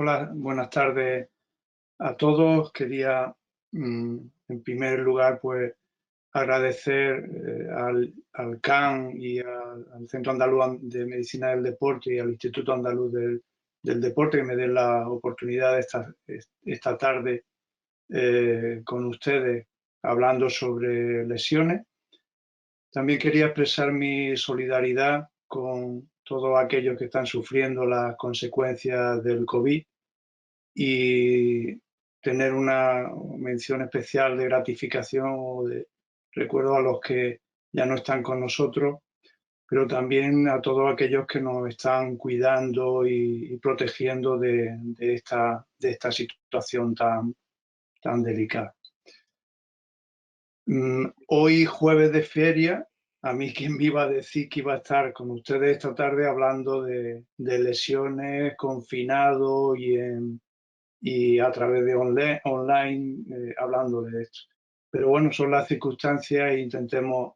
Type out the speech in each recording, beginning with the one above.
Hola, buenas tardes a todos. Quería, en primer lugar, pues agradecer al CAN y al Centro Andaluz de Medicina del Deporte y al Instituto Andaluz del Deporte que me den la oportunidad de estar esta tarde con ustedes hablando sobre lesiones. También quería expresar mi solidaridad con todos aquellos que están sufriendo las consecuencias del COVID y tener una mención especial de gratificación o de recuerdo a los que ya no están con nosotros, pero también a todos aquellos que nos están cuidando y protegiendo de esta situación tan delicada. Hoy, jueves de feria, a mí quién me iba a decir que iba a estar con ustedes esta tarde hablando de lesiones, confinado y a través de online hablando de esto. Pero bueno, son las circunstancias e intentemos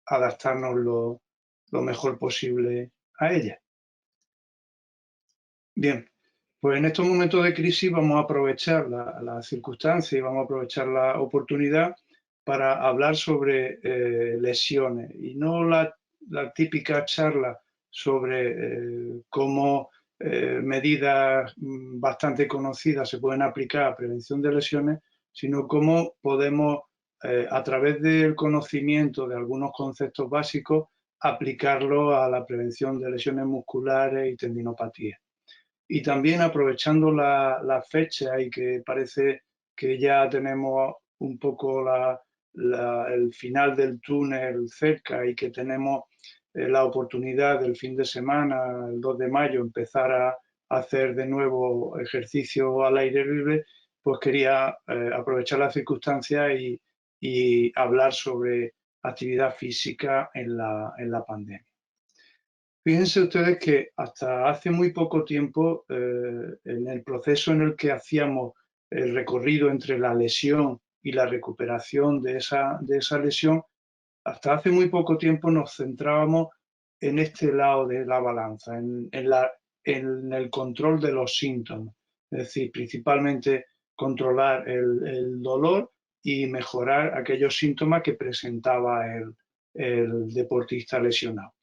adaptarnos lo mejor posible a ellas. Bien, pues en estos momentos de crisis vamos a aprovechar la circunstancia y vamos a aprovechar la oportunidad para hablar sobre lesiones y no la típica charla sobre cómo medidas bastante conocidas se pueden aplicar a prevención de lesiones, sino cómo podemos, a través del conocimiento de algunos conceptos básicos, aplicarlo a la prevención de lesiones musculares y tendinopatías. Y también aprovechando la fecha y que parece que ya tenemos un poco el final del túnel cerca y que tenemos la oportunidad del fin de semana, el 2 de mayo, empezar a hacer de nuevo ejercicio al aire libre, pues quería aprovechar las circunstancias y hablar sobre actividad física en la pandemia. Fíjense ustedes que hasta hace muy poco tiempo, en el proceso en el que hacíamos el recorrido entre la lesión y la recuperación de esa lesión, hasta hace muy poco tiempo nos centrábamos en este lado de la balanza, en el control de los síntomas, es decir, principalmente controlar el dolor y mejorar aquellos síntomas que presentaba el deportista lesionado.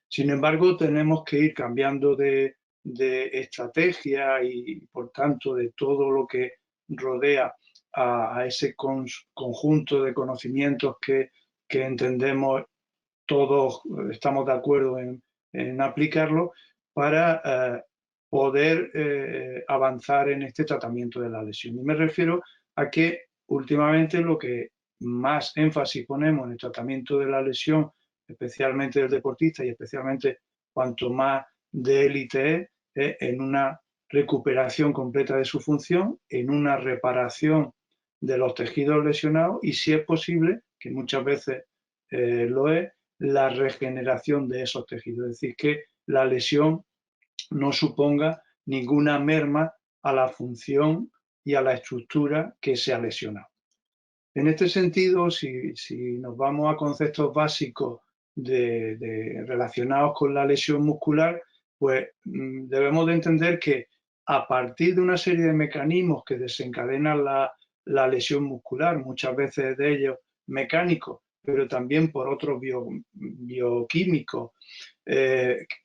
Sin embargo, tenemos que ir cambiando de estrategia y, por tanto, de todo lo que rodea a ese conjunto de conocimientos que entendemos todos, estamos de acuerdo en aplicarlo para poder avanzar en este tratamiento de la lesión. Y me refiero a que últimamente lo que más énfasis ponemos en el tratamiento de la lesión, especialmente del deportista y especialmente cuanto más de élite es en una recuperación completa de su función, en una reparación de los tejidos lesionados y, si es posible, que muchas veces lo es, la regeneración de esos tejidos. Es decir, que la lesión no suponga ninguna merma a la función y a la estructura que se ha lesionado. En este sentido, si nos vamos a conceptos básicos relacionados con la lesión muscular, pues debemos de entender que a partir de una serie de mecanismos que desencadenan la lesión muscular, muchas veces de ellos mecánicos, pero también por otros bioquímicos,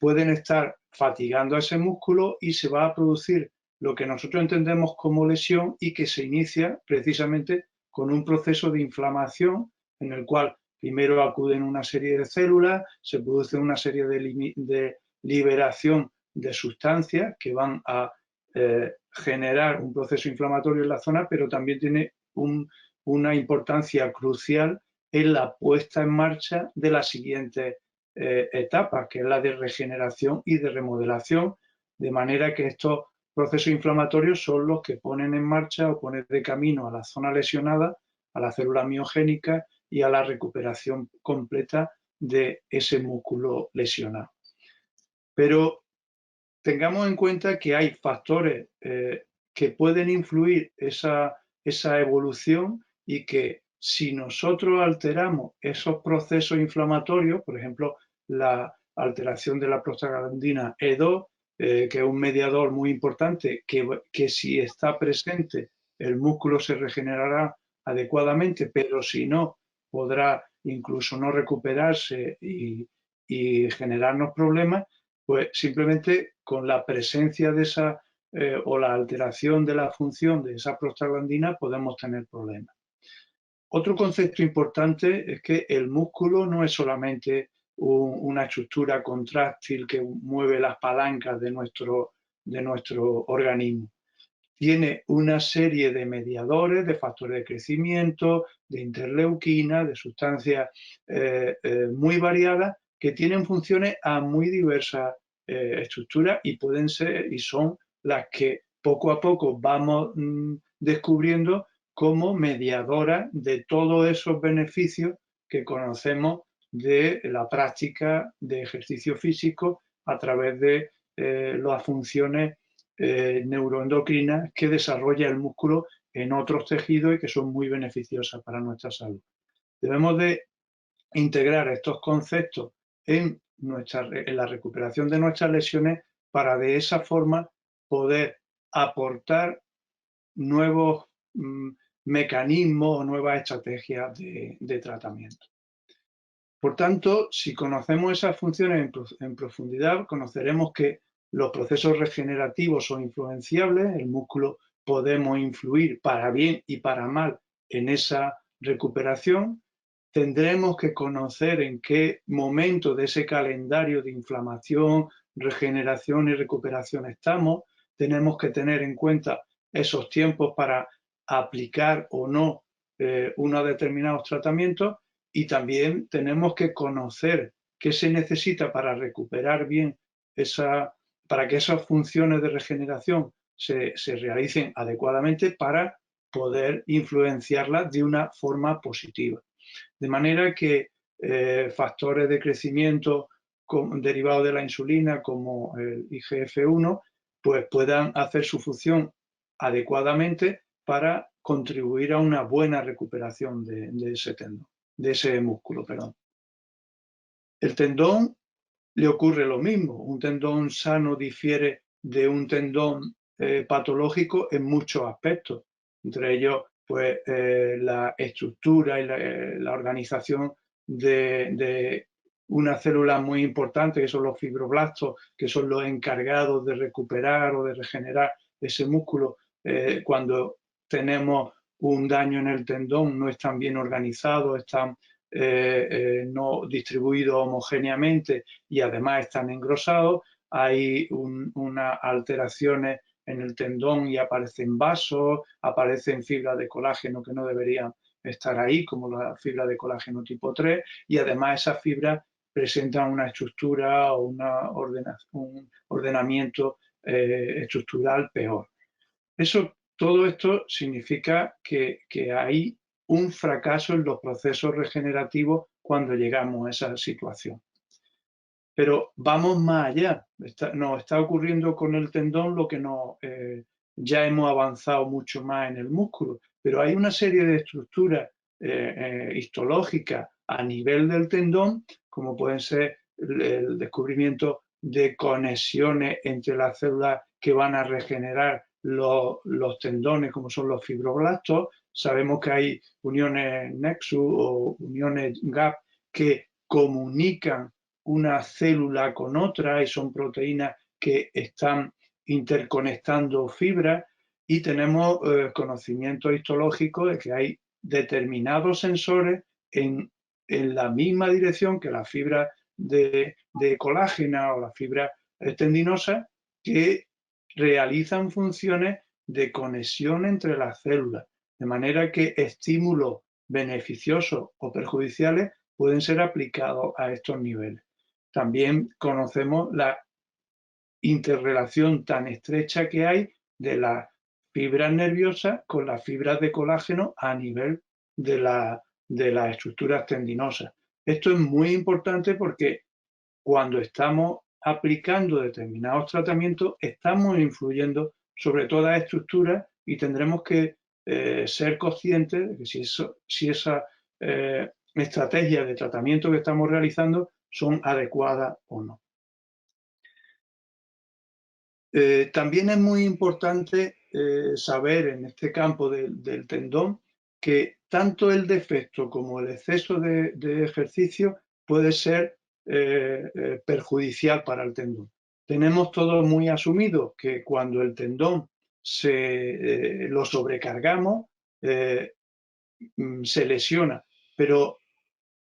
pueden estar fatigando a ese músculo y se va a producir lo que nosotros entendemos como lesión y que se inicia precisamente con un proceso de inflamación en el cual primero acuden una serie de células, se produce una serie de liberación de sustancias que van a generar un proceso inflamatorio en la zona, pero también tiene una importancia crucial en la puesta en marcha de las siguientes etapas, que es la de regeneración y de remodelación, de manera que estos procesos inflamatorios son los que ponen en marcha o ponen de camino a la zona lesionada, a la célula miogénica y a la recuperación completa de ese músculo lesionado. Pero tengamos en cuenta que hay factores que pueden influir esa evolución y que si nosotros alteramos esos procesos inflamatorios, por ejemplo, la alteración de la prostaglandina E2, que es un mediador muy importante, que si está presente el músculo se regenerará adecuadamente, pero si no, podrá incluso no recuperarse y generarnos problemas, pues simplemente con la presencia de esa o la alteración de la función de esa prostaglandina podemos tener problemas. Otro concepto importante es que el músculo no es solamente una estructura contráctil que mueve las palancas de nuestro organismo. Tiene una serie de mediadores, de factores de crecimiento, de interleuquinas, de sustancias muy variadas que tienen funciones a muy diversas estructuras y pueden ser y son las que poco a poco vamos descubriendo como mediadoras de todos esos beneficios que conocemos de la práctica de ejercicio físico a través de las funciones neuroendocrinas que desarrolla el músculo en otros tejidos y que son muy beneficiosas para nuestra salud. Debemos de integrar estos conceptos en la recuperación de nuestras lesiones para de esa forma poder aportar nuevos mecanismos o nuevas estrategias de tratamiento. Por tanto, si conocemos esas funciones en profundidad, conoceremos que los procesos regenerativos son influenciables, el músculo podemos influir para bien y para mal en esa recuperación. Tendremos que conocer en qué momento de ese calendario de inflamación, regeneración y recuperación estamos. Tenemos que tener en cuenta esos tiempos para aplicar o no unos determinados tratamientos y también tenemos que conocer qué se necesita para recuperar bien para que esas funciones de regeneración se realicen adecuadamente para poder influenciarlas de una forma positiva. De manera que factores de crecimiento derivados de la insulina como el IGF-1 pues puedan hacer su función adecuadamente para contribuir a una buena recuperación de ese tendón, de ese músculo, perdón. El tendón le ocurre lo mismo. Un tendón sano difiere de un tendón patológico en muchos aspectos, entre ellos pues, la estructura y la organización de una célula muy importante, que son los fibroblastos, que son los encargados de recuperar o de regenerar ese músculo. Cuando tenemos un daño en el tendón, no están bien organizados, están no distribuidos homogéneamente y además están engrosados, hay unas alteraciones en el tendón y aparecen vasos, aparecen fibras de colágeno que no deberían estar ahí, como la fibra de colágeno tipo 3, y además esas fibras presentan una estructura o un ordenamiento estructural peor. Todo esto significa que hay un fracaso en los procesos regenerativos cuando llegamos a esa situación. Pero vamos más allá. Nos está ocurriendo con el tendón lo que ya hemos avanzado mucho más en el músculo, pero hay una serie de estructuras histológicas a nivel del tendón, como pueden ser el descubrimiento de conexiones entre las células que van a regenerar los tendones, como son los fibroblastos. Sabemos que hay uniones Nexus o uniones GAP que comunican una célula con otra y son proteínas que están interconectando fibras y tenemos conocimiento histológico de que hay determinados sensores en la misma dirección que la fibra de colágena o la fibra tendinosa que realizan funciones de conexión entre las células, de manera que estímulos beneficiosos o perjudiciales pueden ser aplicados a estos niveles. También conocemos la interrelación tan estrecha que hay de las fibras nerviosas con las fibras de colágeno a nivel de las estructuras tendinosas. Esto es muy importante porque cuando estamos aplicando determinados tratamientos, estamos influyendo sobre todas las estructuras y tendremos que ser conscientes de que si esa estrategia de tratamiento que estamos realizando son adecuadas o no. También es muy importante saber en este campo del tendón que tanto el defecto como el exceso de ejercicio puede ser perjudicial para el tendón. Tenemos todos muy asumido que cuando el tendón lo sobrecargamos, eh, se lesiona, pero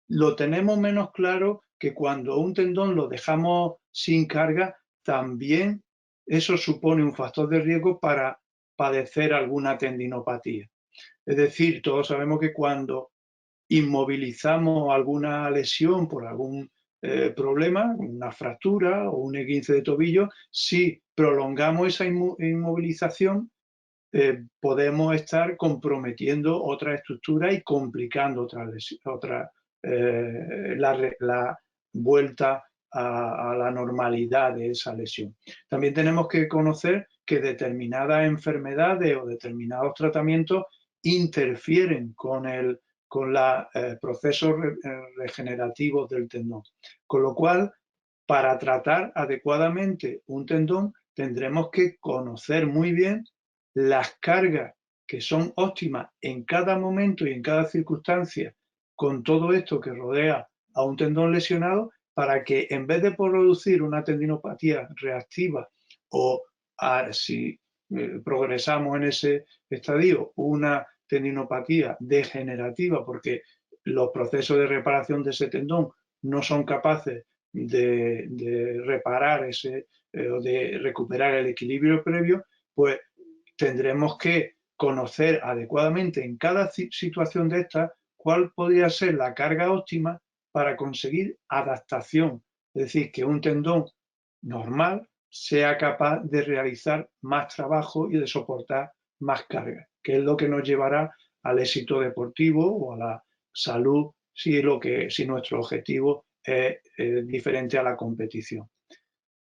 lo tenemos menos claro que cuando un tendón lo dejamos sin carga, también eso supone un factor de riesgo para padecer alguna tendinopatía. Es decir, todos sabemos que cuando inmovilizamos alguna lesión por algún problema, una fractura o un esguince de tobillo, si prolongamos esa inmovilización, podemos estar comprometiendo otra estructura y complicando la vuelta a la normalidad de esa lesión. También tenemos que conocer que determinadas enfermedades o determinados tratamientos interfieren con los procesos regenerativos del tendón. Con lo cual, para tratar adecuadamente un tendón, tendremos que conocer muy bien las cargas que son óptimas en cada momento y en cada circunstancia con todo esto que rodea a un tendón lesionado, para que en vez de producir una tendinopatía reactiva o si progresamos en ese estadio, una tendinopatía degenerativa, porque los procesos de reparación de ese tendón no son capaces de reparar o de recuperar el equilibrio previo, pues tendremos que conocer adecuadamente en cada situación de estas cuál podría ser la carga óptima para conseguir adaptación. Es decir, que un tendón normal sea capaz de realizar más trabajo y de soportar más carga, que es lo que nos llevará al éxito deportivo o a la salud si nuestro objetivo es diferente a la competición.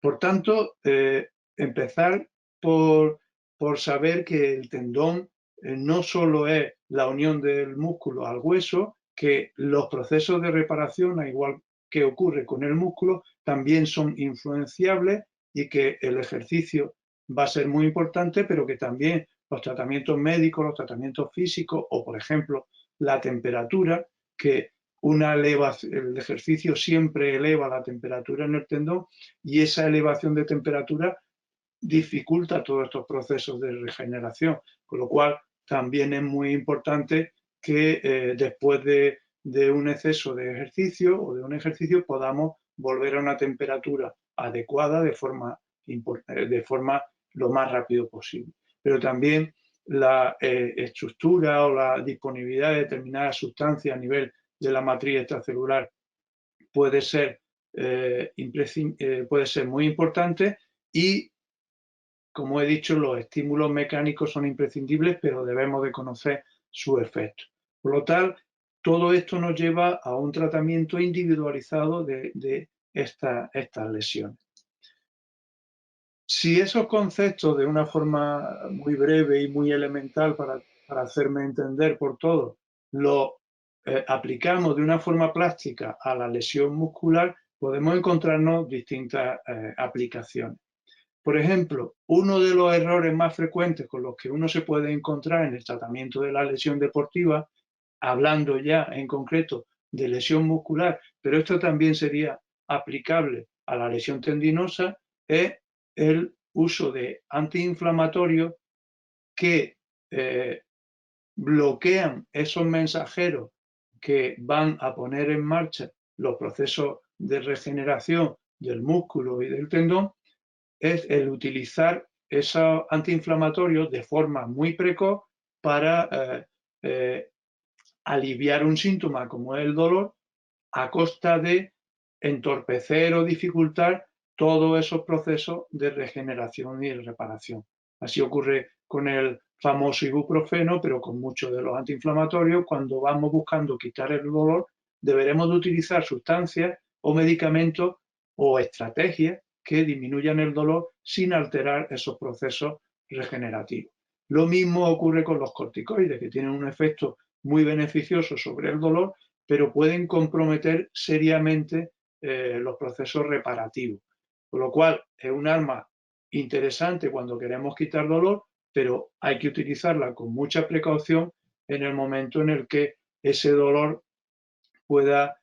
Por tanto, empezar por saber que el tendón no solo es la unión del músculo al hueso, que los procesos de reparación, al igual que ocurre con el músculo, también son influenciables y que el ejercicio va a ser muy importante, pero que también los tratamientos médicos, los tratamientos físicos o, por ejemplo, la temperatura, que el ejercicio siempre eleva la temperatura en el tendón y esa elevación de temperatura dificulta todos estos procesos de regeneración, con lo cual también es muy importante que después de un exceso de ejercicio o de un ejercicio podamos volver a una temperatura adecuada de forma lo más rápido posible. Pero también la estructura o la disponibilidad de determinadas sustancias a nivel de la matriz extracelular puede ser muy importante y, como he dicho, los estímulos mecánicos son imprescindibles, pero debemos de conocer su efecto. Por lo tal, todo esto nos lleva a un tratamiento individualizado de estas lesiones. Si esos conceptos, de una forma muy breve y muy elemental para hacerme entender por todos, los aplicamos de una forma plástica a la lesión muscular, podemos encontrarnos distintas aplicaciones. Por ejemplo, uno de los errores más frecuentes con los que uno se puede encontrar en el tratamiento de la lesión deportiva, hablando ya en concreto de lesión muscular, pero esto también sería aplicable a la lesión tendinosa, es el uso de antiinflamatorios que bloquean esos mensajeros que van a poner en marcha los procesos de regeneración del músculo y del tendón, es el utilizar esos antiinflamatorios de forma muy precoz para aliviar un síntoma como es el dolor, a costa de entorpecer o dificultar todos esos procesos de regeneración y de reparación. Así ocurre con el famoso ibuprofeno, pero con muchos de los antiinflamatorios. Cuando vamos buscando quitar el dolor, deberemos de utilizar sustancias o medicamentos o estrategias que disminuyan el dolor sin alterar esos procesos regenerativos. Lo mismo ocurre con los corticoides, que tienen un efecto muy beneficioso sobre el dolor, pero pueden comprometer seriamente los procesos reparativos. Con lo cual, es un arma interesante cuando queremos quitar dolor, pero hay que utilizarla con mucha precaución en el momento en el que ese dolor pueda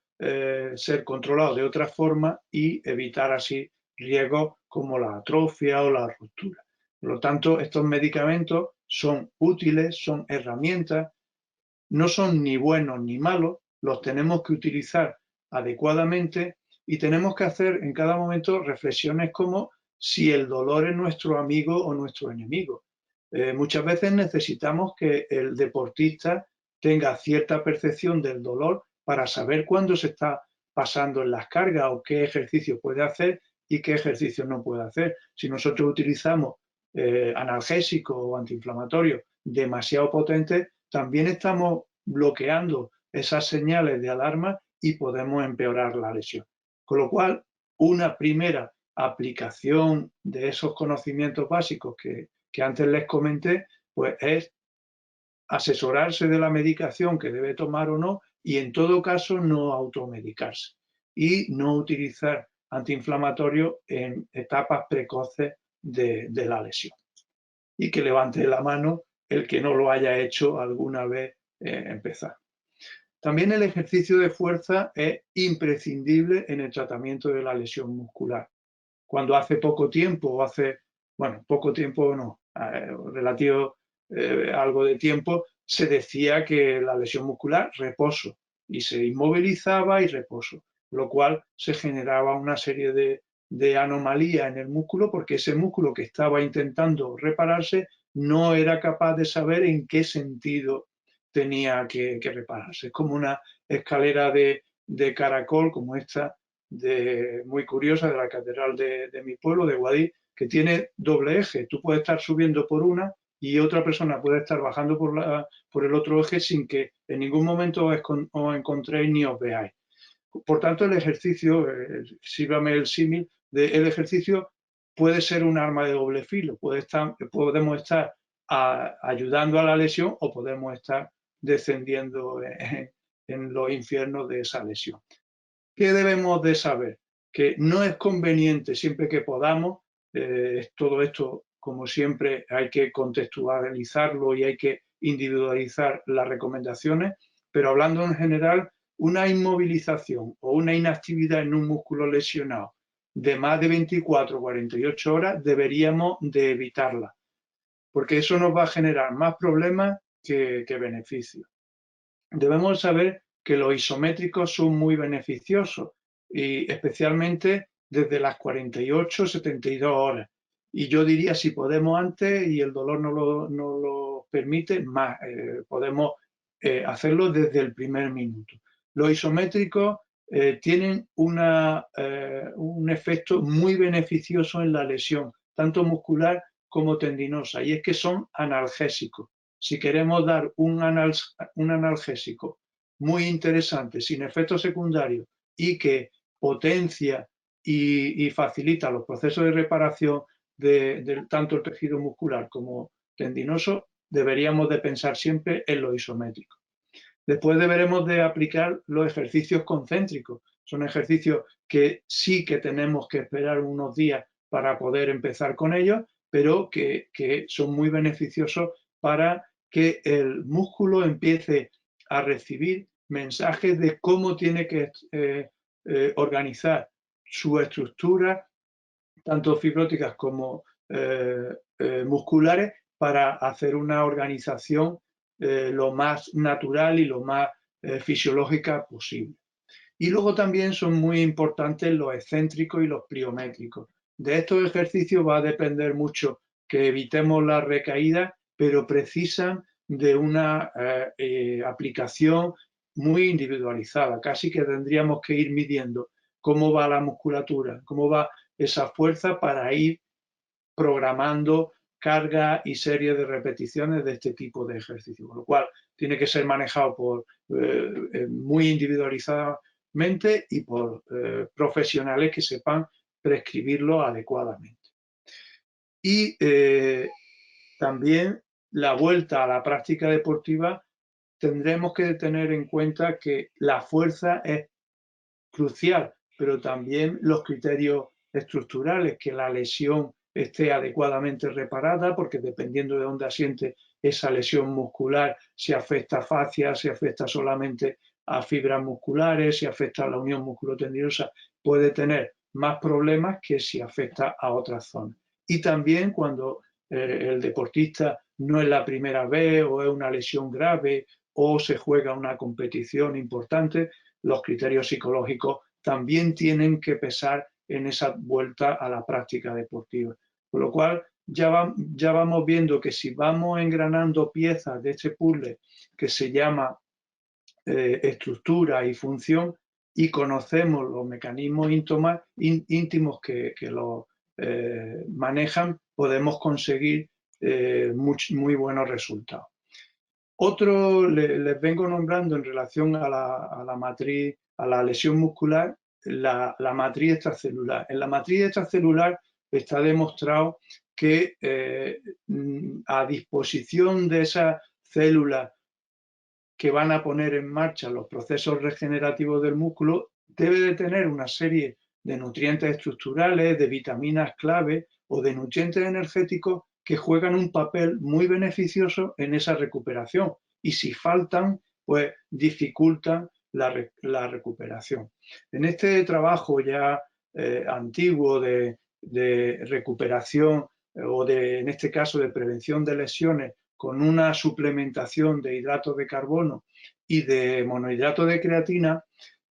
ser controlado de otra forma y evitar así riesgos como la atrofia o la ruptura. Por lo tanto, estos medicamentos son útiles, son herramientas, no son ni buenos ni malos, los tenemos que utilizar adecuadamente y tenemos que hacer en cada momento reflexiones como si el dolor es nuestro amigo o nuestro enemigo. Muchas veces necesitamos que el deportista tenga cierta percepción del dolor para saber cuándo se está pasando en las cargas o qué ejercicio puede hacer y qué ejercicio no puede hacer. Si nosotros utilizamos analgésicos o antiinflamatorios demasiado potentes, también estamos bloqueando esas señales de alarma y podemos empeorar la lesión. Con lo cual, una primera aplicación de esos conocimientos básicos que antes les comenté, pues es asesorarse de la medicación que debe tomar o no y en todo caso no automedicarse y no utilizar antiinflamatorios en etapas precoces de la lesión. Y que levante la mano el que no lo haya hecho alguna vez empezar. También el ejercicio de fuerza es imprescindible en el tratamiento de la lesión muscular. Cuando hace poco tiempo o hace, bueno, poco tiempo no, relativo algo de tiempo, se decía que la lesión muscular, reposo, y se inmovilizaba y reposo, lo cual se generaba una serie de anomalías en el músculo porque ese músculo que estaba intentando repararse no era capaz de saber en qué sentido tenía que repararse. Es como una escalera de caracol como esta, muy curiosa, de la catedral de mi pueblo, de Guadix, que tiene doble eje. Tú puedes estar subiendo por una y otra persona puede estar bajando por el otro eje sin que en ningún momento os encontréis ni os veáis. Por tanto, el ejercicio, sírvame el símil, el ejercicio puede ser un arma de doble filo. Podemos estar ayudando a la lesión o podemos estar descendiendo en los infiernos de esa lesión. ¿Qué debemos de saber? Que no es conveniente siempre que podamos, todo esto como siempre hay que contextualizarlo y hay que individualizar las recomendaciones, pero hablando en general, una inmovilización o una inactividad en un músculo lesionado de más de 24 o 48 horas deberíamos de evitarla, porque eso nos va a generar más problemas que beneficios. Debemos saber que los isométricos son muy beneficiosos y especialmente desde las 48 72 horas. Y yo diría, si podemos antes y el dolor no lo permite, más podemos hacerlo desde el primer minuto. Los isométricos tienen un efecto muy beneficioso en la lesión, tanto muscular como tendinosa, y es que son analgésicos. Si queremos dar un analgésico muy interesante, sin efectos secundarios y que potencia y facilita los procesos de reparación de tanto el tejido muscular como tendinoso, deberíamos de pensar siempre en lo isométrico. Después deberemos de aplicar los ejercicios concéntricos. Son ejercicios que sí que tenemos que esperar unos días para poder empezar con ellos, pero que son muy beneficiosos para que el músculo empiece a recibir mensajes de cómo tiene que organizar su estructura, tanto fibróticas como musculares, para hacer una organización lo más natural y lo más fisiológica posible. Y luego también son muy importantes los excéntricos y los pliométricos. De estos ejercicios va a depender mucho que evitemos la recaída, pero precisan de una aplicación muy individualizada. Casi que tendríamos que ir midiendo cómo va la musculatura, cómo va esa fuerza para ir programando carga y series de repeticiones de este tipo de ejercicio, con lo cual tiene que ser manejado muy individualizadamente y por profesionales que sepan prescribirlo adecuadamente. Y también la vuelta a la práctica deportiva tendremos que tener en cuenta que la fuerza es crucial, pero también los criterios estructurales, que la lesión esté adecuadamente reparada, porque dependiendo de dónde asiente esa lesión muscular, si afecta fascia, si afecta solamente a fibras musculares, si afecta a la unión musculotendinosa, puede tener más problemas que si afecta a otras zonas. Y también cuando el deportista no es la primera vez o es una lesión grave o se juega una competición importante, los criterios psicológicos también tienen que pesar en esa vuelta a la práctica deportiva. Con lo cual ya vamos viendo que si vamos engranando piezas de este puzzle que se llama estructura y función y conocemos los mecanismos íntimos que lo manejan, podemos conseguir muy buenos resultados. Otro les vengo nombrando en relación a la matriz, a la lesión muscular, la matriz extracelular. En la matriz extracelular está demostrado que a disposición de esas células que van a poner en marcha los procesos regenerativos del músculo, debe de tener una serie de nutrientes estructurales, de vitaminas clave o de nutrientes energéticos que juegan un papel muy beneficioso en esa recuperación. Y si faltan, pues dificultan la recuperación. En este trabajo ya antiguo de recuperación o en este caso de prevención de lesiones con una suplementación de hidratos de carbono y de monohidrato de creatina,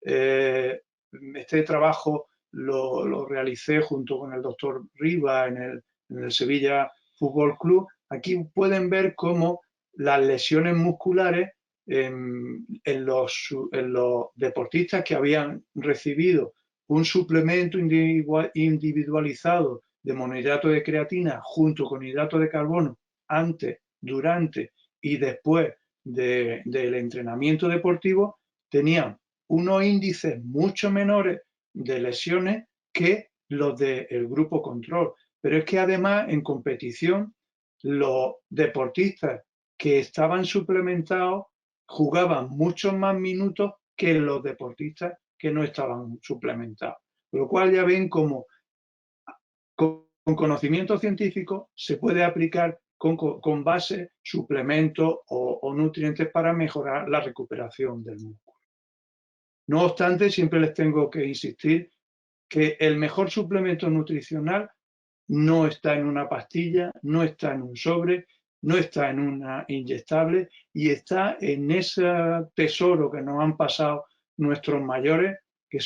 este trabajo lo realicé junto con el doctor Riva en el Sevilla Fútbol Club. Aquí pueden ver cómo las lesiones musculares en los deportistas que habían recibido un suplemento individualizado de monohidrato de creatina junto con hidrato de carbono antes, durante y después del entrenamiento deportivo, tenían unos índices mucho menores de lesiones que los del grupo control. Pero es que además en competición los deportistas que estaban suplementados jugaban muchos más minutos que los deportistas que no estaban suplementados. Por lo cual ya ven cómo con conocimiento científico se puede aplicar con base, suplementos o nutrientes para mejorar la recuperación del músculo. No obstante, siempre les tengo que insistir que el mejor suplemento nutricional no está en una pastilla, no está en un sobre, no está en una inyectable y está en ese tesoro que nos han pasado nuestros mayores, que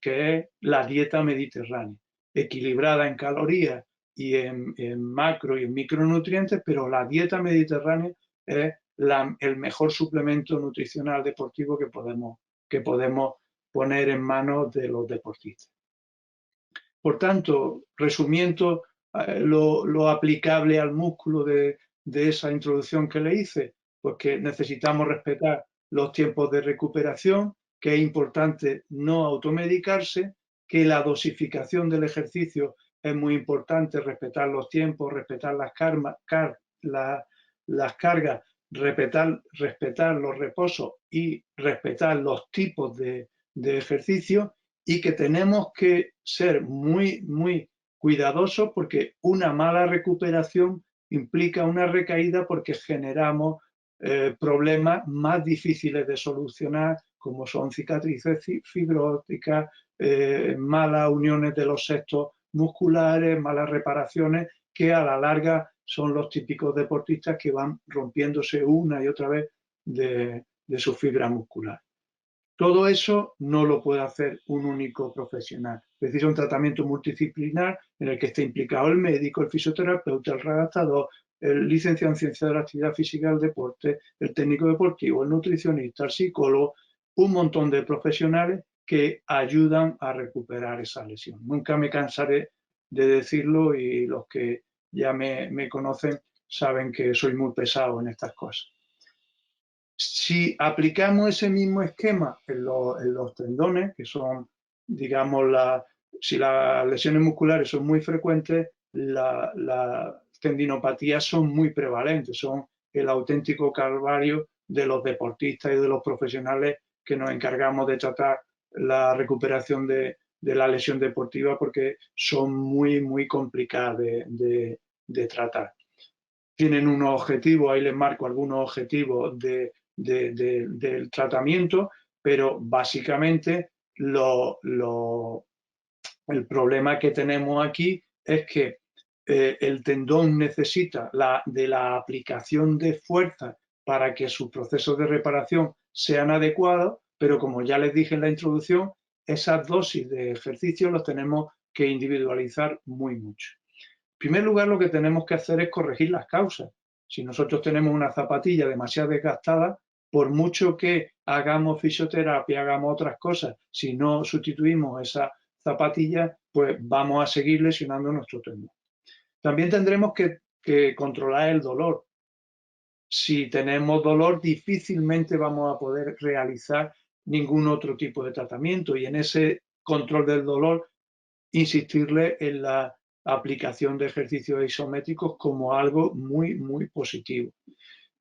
es la dieta mediterránea, equilibrada en calorías y en macro y en micronutrientes, pero la dieta mediterránea es el mejor suplemento nutricional deportivo que podemos poner en manos de los deportistas. Por tanto, resumiendo lo aplicable al músculo de esa introducción que le hice, pues que necesitamos respetar los tiempos de recuperación, que es importante no automedicarse, que la dosificación del ejercicio es muy importante, respetar los tiempos, respetar las cargas, respetar los reposos y respetar los tipos de ejercicio, y que tenemos que ser muy, muy cuidadosos porque una mala recuperación implica una recaída porque generamos problemas más difíciles de solucionar, como son cicatrices fibróticas, malas uniones de los sextos musculares, malas reparaciones, que a la larga son los típicos deportistas que van rompiéndose una y otra vez de su fibra muscular. Todo eso no lo puede hacer un único profesional. Precisa un tratamiento multidisciplinar en el que esté implicado el médico, el fisioterapeuta, el redactador, el licenciado en ciencia de la actividad física y el deporte, el técnico deportivo, el nutricionista, el psicólogo, un montón de profesionales que ayudan a recuperar esa lesión. Nunca me cansaré de decirlo y los que ya me conocen saben que soy muy pesado en estas cosas. Si aplicamos ese mismo esquema en los tendones, que son, digamos, si las lesiones musculares son muy frecuentes, las tendinopatías son muy prevalentes, son el auténtico calvario de los deportistas y de los profesionales que nos encargamos de tratar la recuperación de la lesión deportiva porque son muy complicadas de tratar. Tienen unos objetivos, ahí les marco algunos objetivos del tratamiento, pero básicamente el problema que tenemos aquí es que el tendón necesita de la aplicación de fuerza para que sus procesos de reparación sean adecuados, pero como ya les dije en la introducción, esas dosis de ejercicio los tenemos que individualizar muy mucho. En primer lugar, lo que tenemos que hacer es corregir las causas. Si nosotros tenemos una zapatilla demasiado desgastada, por mucho que hagamos fisioterapia, hagamos otras cosas, si no sustituimos esa zapatilla, pues vamos a seguir lesionando nuestro tendón. También tendremos que controlar el dolor. Si tenemos dolor, difícilmente vamos a poder realizar ningún otro tipo de tratamiento, y en ese control del dolor insistirle en la aplicación de ejercicios isométricos como algo muy positivo.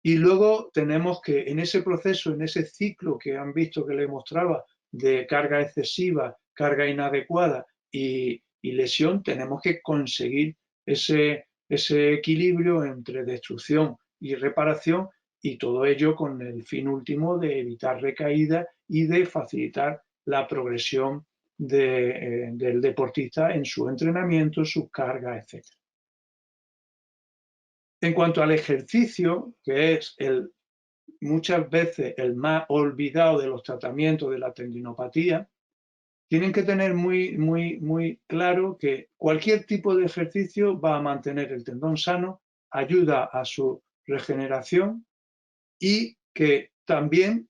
Y luego tenemos que en ese proceso, en ese ciclo que han visto que les mostraba de carga excesiva, carga inadecuada y lesión, tenemos que conseguir ese equilibrio entre destrucción y reparación, y todo ello con el fin último de evitar recaídas y de facilitar la progresión del deportista en su entrenamiento, sus cargas, etc. En cuanto al ejercicio, que es muchas veces el más olvidado de los tratamientos de la tendinopatía, tienen que tener muy claro que cualquier tipo de ejercicio va a mantener el tendón sano, ayuda a su regeneración y que también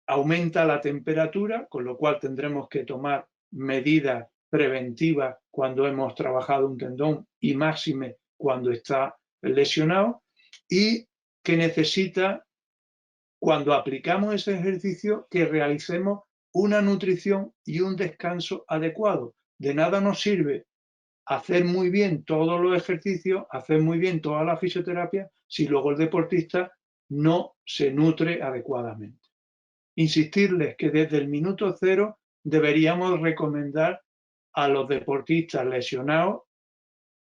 aumenta la temperatura, con lo cual tendremos que tomar medidas preventivas cuando hemos trabajado un tendón y máxime cuando está lesionado, y que necesita, cuando aplicamos ese ejercicio, que realicemos una nutrición y un descanso adecuado. De nada nos sirve hacer muy bien todos los ejercicios, hacer muy bien toda la fisioterapia, si luego el deportista no se nutre adecuadamente. Insistirles que desde el minuto cero deberíamos recomendar a los deportistas lesionados,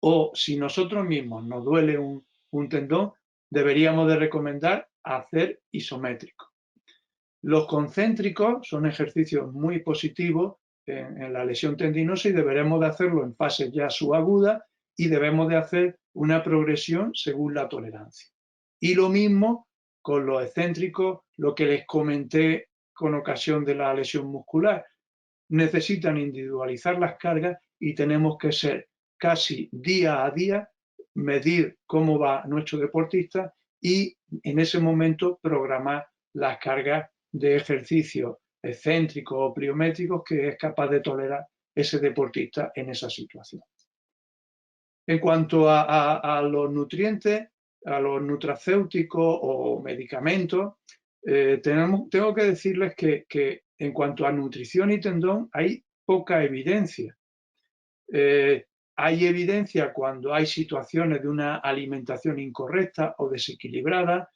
o si nosotros mismos nos duele un tendón, deberíamos de recomendar hacer isométrico. Los concéntricos son ejercicios muy positivos en la lesión tendinosa, y deberemos de hacerlo en fases ya subagudas, y debemos de hacer una progresión según la tolerancia. Y lo mismo con los excéntricos, lo que les comenté con ocasión de la lesión muscular. Necesitan individualizar las cargas y tenemos que ser casi día a día, medir cómo va nuestro deportista y en ese momento programar las cargas de ejercicios excéntricos o pliométricos que es capaz de tolerar ese deportista en esa situación. En cuanto a los nutrientes, a los nutracéuticos o medicamentos, tengo que decirles que en cuanto a nutrición y tendón hay poca evidencia. Hay evidencia cuando hay situaciones de una alimentación incorrecta o desequilibrada,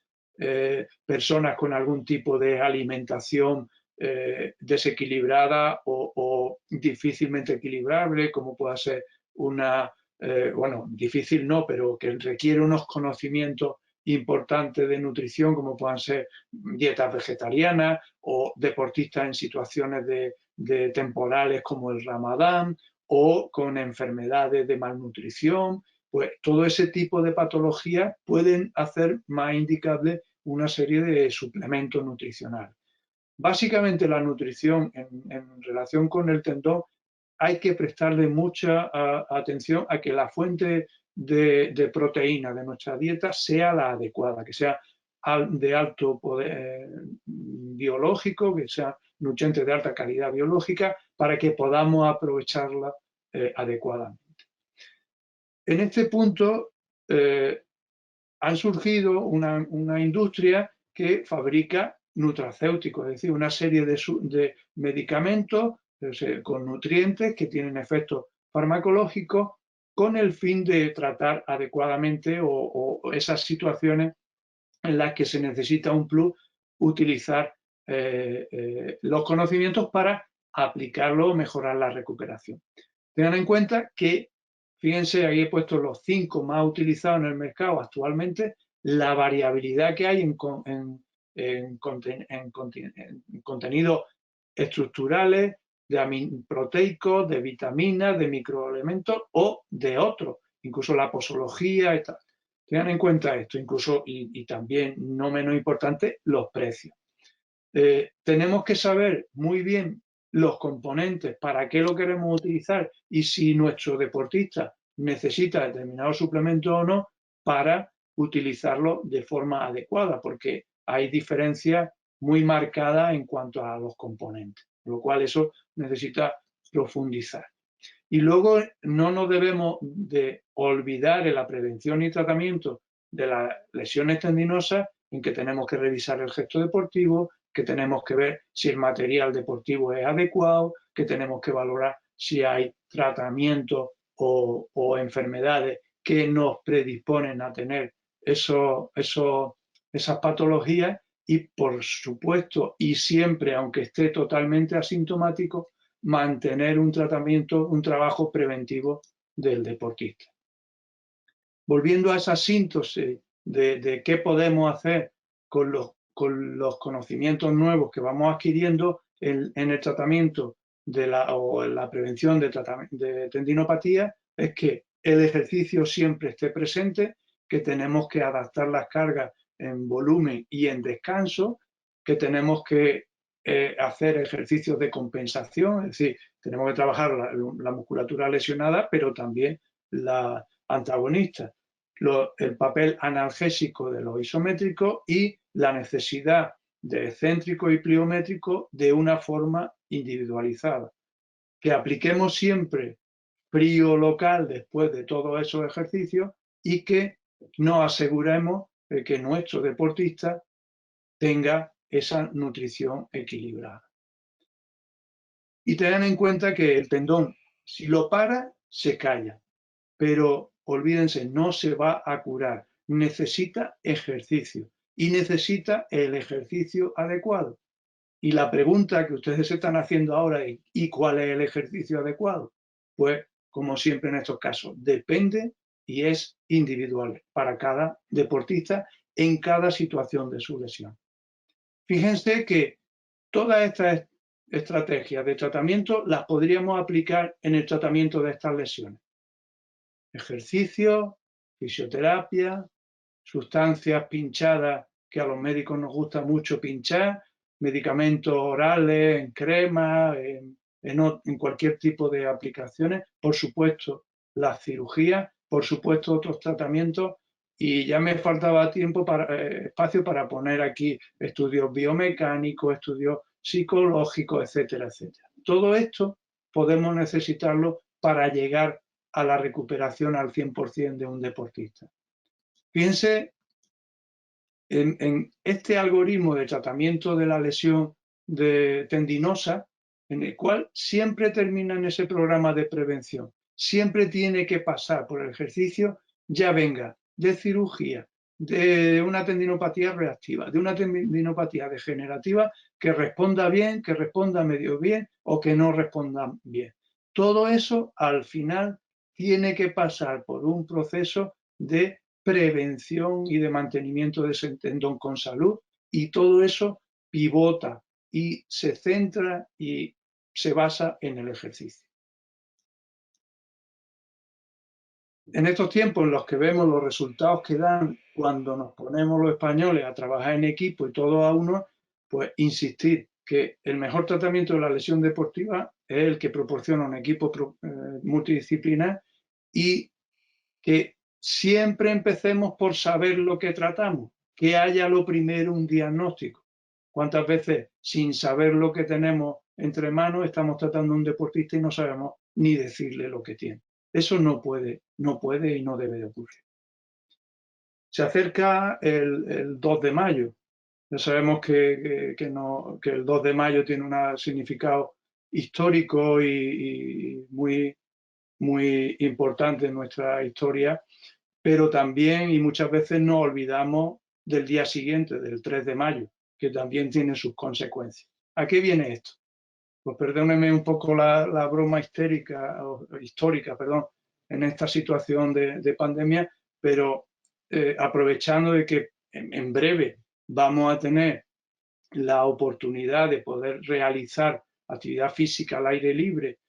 personas con algún tipo de alimentación desequilibrada o difícilmente equilibrable, como pueda ser una, bueno, difícil no, pero que requiere unos conocimientos importantes de nutrición, como puedan ser dietas vegetarianas o deportistas en situaciones de temporales como el Ramadán, o con enfermedades de malnutrición. Pues todo ese tipo de patologías pueden hacer más indicable una serie de suplementos nutricionales. Básicamente la nutrición en relación con el tendón hay que prestarle mucha atención a que la fuente de proteína de nuestra dieta sea la adecuada, que sea de alto poder biológico, que sea nutrientes de alta calidad biológica, para que podamos aprovecharla adecuadamente. En este punto han surgido una industria que fabrica nutracéuticos, es decir, una serie de medicamentos con nutrientes que tienen efectos farmacológicos con el fin de tratar adecuadamente o esas situaciones en las que se necesita un plus, utilizar los conocimientos para aplicarlo o mejorar la recuperación. Tengan en cuenta que, fíjense, ahí he puesto los 5 más utilizados en el mercado actualmente, la variabilidad que hay en contenidos estructurales, proteicos, de vitaminas, de microelementos o de otros, incluso la posología. Tengan en cuenta esto, incluso, y también, no menos importante, los precios. Tenemos que saber muy bien los componentes, para qué lo queremos utilizar y si nuestro deportista necesita determinado suplemento o no para utilizarlo de forma adecuada, porque hay diferencias muy marcadas en cuanto a los componentes, con lo cual eso necesita profundizar. Y luego no nos debemos de olvidar en la prevención y tratamiento de las lesiones tendinosas en que tenemos que revisar el gesto deportivo, que tenemos que ver si el material deportivo es adecuado, que tenemos que valorar si hay tratamientos o enfermedades que nos predisponen a tener esas patologías y, por supuesto, y siempre, aunque esté totalmente asintomático, mantener un tratamiento, un trabajo preventivo del deportista. Volviendo a esa síntesis de qué podemos hacer con los conocimientos nuevos que vamos adquiriendo en el tratamiento o en la prevención de tendinopatía, es que el ejercicio siempre esté presente, que tenemos que adaptar las cargas en volumen y en descanso, que tenemos que hacer ejercicios de compensación, es decir, tenemos que trabajar la musculatura lesionada, pero también la antagonista, el papel analgésico de los isométricos y la necesidad de excéntrico y pliométrico de una forma individualizada. Que apliquemos siempre frío local después de todos esos ejercicios y que nos aseguremos de que nuestro deportista tenga esa nutrición equilibrada. Y tengan en cuenta que el tendón, si lo para, se calla, pero olvídense, no se va a curar, necesita ejercicio y necesita el ejercicio adecuado. Y la pregunta que ustedes se están haciendo ahora es, ¿y cuál es el ejercicio adecuado? Pues, como siempre en estos casos, depende y es individual para cada deportista en cada situación de su lesión. Fíjense que todas estas estrategias de tratamiento las podríamos aplicar en el tratamiento de estas lesiones. Ejercicio, fisioterapia, sustancias pinchadas que a los médicos nos gusta mucho pinchar, medicamentos orales, en crema, en cualquier tipo de aplicaciones, por supuesto las cirugías, por supuesto otros tratamientos, y ya me faltaba espacio para poner aquí estudios biomecánicos, estudios psicológicos, etcétera, etcétera. Todo esto podemos necesitarlo para llegar a la recuperación al 100% de un deportista. Fíjense en este algoritmo de tratamiento de la lesión tendinosa, en el cual siempre termina en ese programa de prevención. Siempre tiene que pasar por el ejercicio, ya venga de cirugía, de una tendinopatía reactiva, de una tendinopatía degenerativa que responda bien, que responda medio bien o que no responda bien. Todo eso al final tiene que pasar por un proceso de prevención y de mantenimiento de ese tendón con salud, y todo eso pivota y se centra y se basa en el ejercicio. En estos tiempos en los que vemos los resultados que dan cuando nos ponemos los españoles a trabajar en equipo y todos a uno, pues insistir que el mejor tratamiento de la lesión deportiva es el que proporciona un equipo multidisciplinar, y que siempre empecemos por saber lo que tratamos, que haya lo primero un diagnóstico. ¿Cuántas veces sin saber lo que tenemos entre manos estamos tratando a un deportista y no sabemos ni decirle lo que tiene? Eso no puede y no debe de ocurrir. Se acerca el 2 de mayo. Ya sabemos que el 2 de mayo tiene un significado histórico y muy, muy importante en nuestra historia, pero también y muchas veces nos olvidamos del día siguiente, del 3 de mayo, que también tiene sus consecuencias. ¿A qué viene esto? pues perdónenme un poco la broma histérica, o histórica, perdón, en esta situación de pandemia, pero aprovechando de que en breve vamos a tener la oportunidad de poder realizar actividad física al aire libre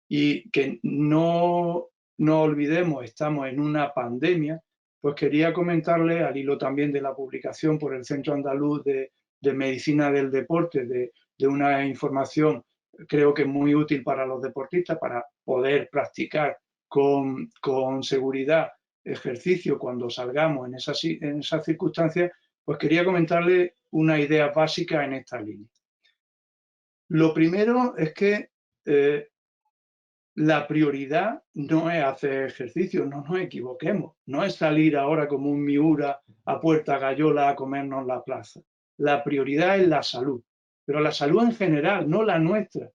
y que no olvidemos, estamos en una pandemia, pues quería comentarle, al hilo también de la publicación por el Centro Andaluz de Medicina del Deporte, de una información creo que muy útil para los deportistas, para poder practicar con seguridad ejercicio cuando salgamos en esas circunstancias, pues quería comentarle una idea básica en esta línea. Lo primero es que la prioridad no es hacer ejercicio, no nos equivoquemos, no es salir ahora como un Miura a Puerta Gallola a comernos la plaza. La prioridad es la salud, pero la salud en general, no la nuestra,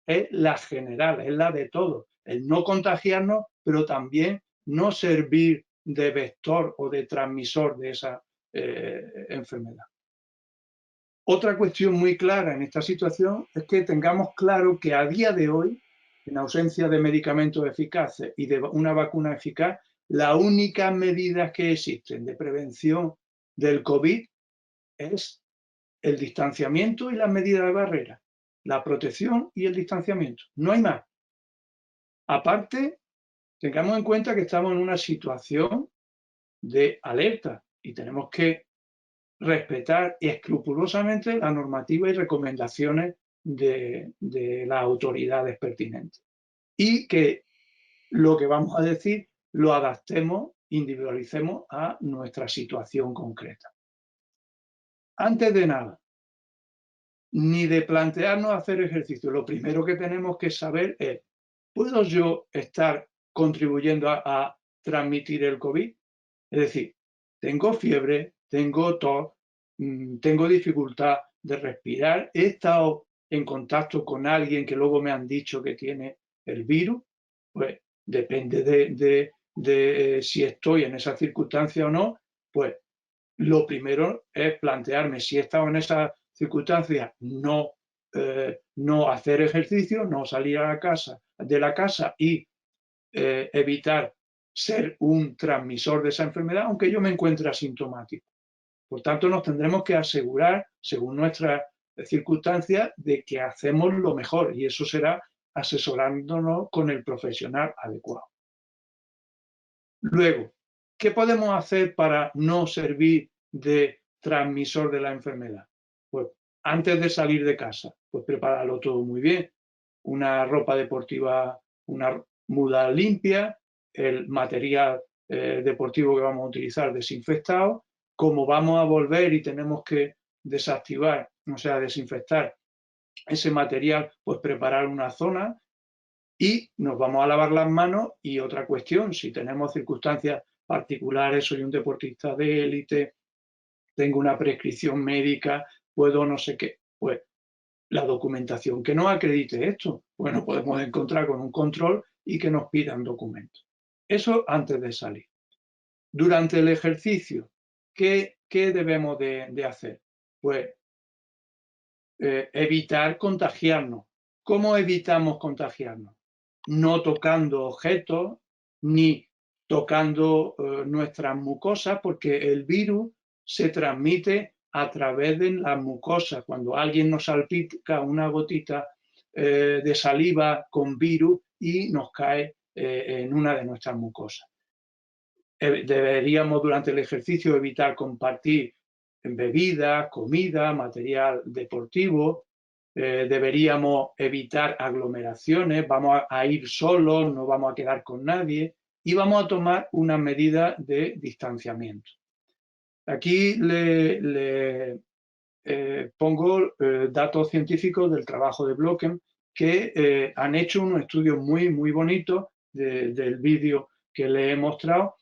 es la general, es la de todos. El no contagiarnos, pero también no servir de vector o de transmisor de esa enfermedad. Otra cuestión muy clara en esta situación es que tengamos claro que a día de hoy, en ausencia de medicamentos eficaces y de una vacuna eficaz, las únicas medidas que existen de prevención del COVID es el distanciamiento y las medidas de barrera, la protección y el distanciamiento. No hay más. Aparte, tengamos en cuenta que estamos en una situación de alerta y tenemos que respetar escrupulosamente la normativa y recomendaciones de las autoridades pertinentes. Y que lo que vamos a decir lo adaptemos, individualicemos a nuestra situación concreta. Antes de nada, ni de plantearnos hacer ejercicio, lo primero que tenemos que saber es, ¿puedo yo estar contribuyendo a transmitir el COVID? Es decir, tengo fiebre, tengo tos, tengo dificultad de respirar, he estado en contacto con alguien que luego me han dicho que tiene el virus, pues depende de si estoy en esa circunstancia o no, pues lo primero es plantearme si he estado en esa circunstancia, no hacer ejercicio, no salir de la casa y evitar ser un transmisor de esa enfermedad, aunque yo me encuentre asintomático. Por tanto, nos tendremos que asegurar, según nuestras circunstancias, de que hacemos lo mejor y eso será asesorándonos con el profesional adecuado. Luego, ¿qué podemos hacer para no servir de transmisor de la enfermedad? Pues antes de salir de casa, pues prepararlo todo muy bien. Una ropa deportiva, una muda limpia, el material deportivo que vamos a utilizar desinfectado. Como vamos a volver y tenemos que desactivar, o sea, desinfectar ese material, pues preparar una zona y nos vamos a lavar las manos. Y otra cuestión, si tenemos circunstancias particulares, soy un deportista de élite, tengo una prescripción médica, puedo no sé qué, pues la documentación que nos acredite esto. Bueno, podemos encontrar con un control y que nos pidan documentos. Eso antes de salir. Durante el ejercicio, ¿qué debemos de hacer? Pues evitar contagiarnos. ¿Cómo evitamos contagiarnos? No tocando objetos ni tocando nuestras mucosas, porque el virus se transmite a través de las mucosas. Cuando alguien nos salpica una gotita de saliva con virus y nos cae en una de nuestras mucosas. Deberíamos durante el ejercicio evitar compartir bebidas, comida, material deportivo. Deberíamos evitar aglomeraciones, vamos a ir solos, no vamos a quedar con nadie y vamos a tomar una medida de distanciamiento. Aquí le pongo datos científicos del trabajo de Blocken que han hecho unos estudios muy, muy bonitos del vídeo que le he mostrado,